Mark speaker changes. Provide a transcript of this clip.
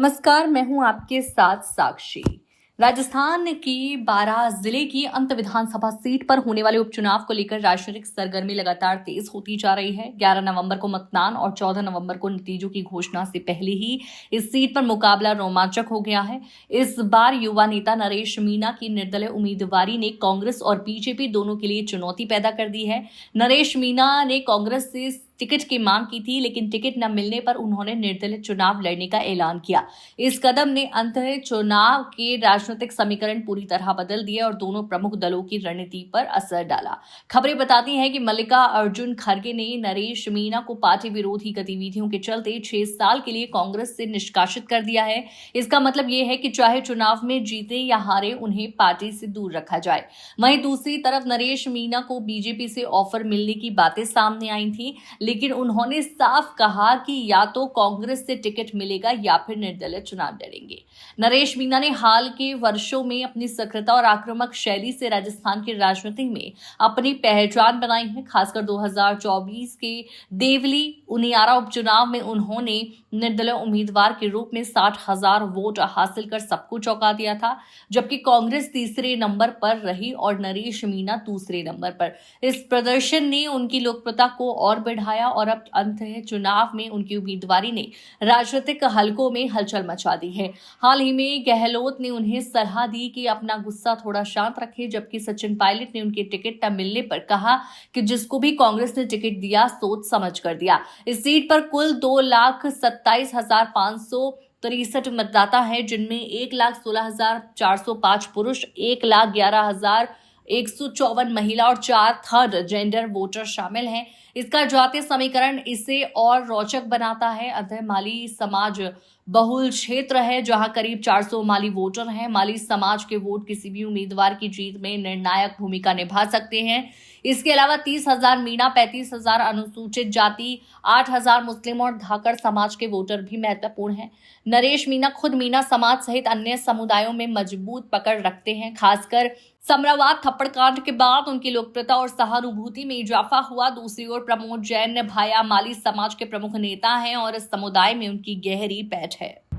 Speaker 1: नमस्कार, मैं हूं आपके साथ साक्षी। राजस्थान की 12 जिले की अंत विधानसभा सीट पर होने वाले उपचुनाव को लेकर राजनीतिक सरगर्मी लगातार तेज होती जा रही है। 11 नवंबर को मतदान और 14 नवंबर को नतीजों की घोषणा से पहले ही इस सीट पर मुकाबला रोमांचक हो गया है। इस बार युवा नेता नरेश मीणा की निर्दलीय उम्मीदवारी ने कांग्रेस और बीजेपी दोनों के लिए चुनौती पैदा कर दी है। नरेश मीणा ने कांग्रेस से टिकट की मांग की थी, लेकिन टिकट न मिलने पर उन्होंने निर्दलीय चुनाव लड़ने का ऐलान किया। इस कदम ने अंततः चुनाव के राजनीतिक समीकरण पूरी तरह बदल दिए और दोनों प्रमुख दलों की रणनीति पर असर डाला। खबरें बताती हैं कि मल्लिकार्जुन खड़गे ने नरेश मीणा को पार्टी विरोधी गतिविधियों के चलते 6 साल के लिए कांग्रेस से निष्कासित कर दिया है। इसका मतलब यह है कि चाहे चुनाव में जीते या हारे, उन्हें पार्टी से दूर रखा जाए। वहीं दूसरी तरफ नरेश मीणा को बीजेपी से ऑफर मिलने की बातें सामने आई थी, लेकिन उन्होंने साफ कहा कि या तो कांग्रेस से टिकट मिलेगा या फिर निर्दलीय चुनाव लड़ेंगे। नरेश मीणा ने हाल के वर्षों में अपनी सक्रियता और आक्रामक शैली से राजस्थान की राजनीति में अपनी पहचान बनाई है। खासकर 2024 के देवली उनियारा उपचुनाव में उन्होंने निर्दलीय उम्मीदवार के रूप में 60,000 वोट हासिल कर सबको चौंका दिया था, जबकि कांग्रेस तीसरे नंबर पर रही और नरेश मीणा दूसरे नंबर पर। इस प्रदर्शन ने उनकी लोकप्रियता को और बढ़ाया और अब अंततः चुनाव में उनकी उम्मीदवारी ने राजनीतिक हलकों में हलचल मचा दी है। हाल ही में गहलोत ने उन्हें सलाह दी कि अपना गुस्सा थोड़ा शांत रखें, जबकि सचिन पायलट ने उनके टिकट न मिलने पर कहा कि जिसको भी कांग्रेस ने टिकट दिया सोच समझ कर दिया। इस सीट पर कुल 2,27,563 मतदाता हैं, जिनमें 1,16,405 पुरुष, 1,11,154 महिला और 4 थर्ड जेंडर वोटर शामिल हैं। इसका जातीय समीकरण इसे और रोचक बनाता है। अतः माली समाज बहुल क्षेत्र है, जहां करीब 400 माली वोटर हैं। माली समाज के वोट किसी भी उम्मीदवार की जीत में निर्णायक भूमिका निभा सकते हैं। इसके अलावा 30,000 मीणा, 35,000 अनुसूचित जाति, 8,000 मुस्लिम और धाकड़ समाज के वोटर भी महत्वपूर्ण हैं। नरेश मीणा खुद मीणा समाज सहित अन्य समुदायों में मजबूत पकड़ रखते हैं। खासकर समरावाद थप्पड़ कांड के बाद उनकी लोकप्रियता और सहानुभूति में इजाफा हुआ। दूसरी ओर प्रमोद जैन भाया माली समाज के प्रमुख नेता हैं और इस समुदाय में उनकी गहरी पैठ है।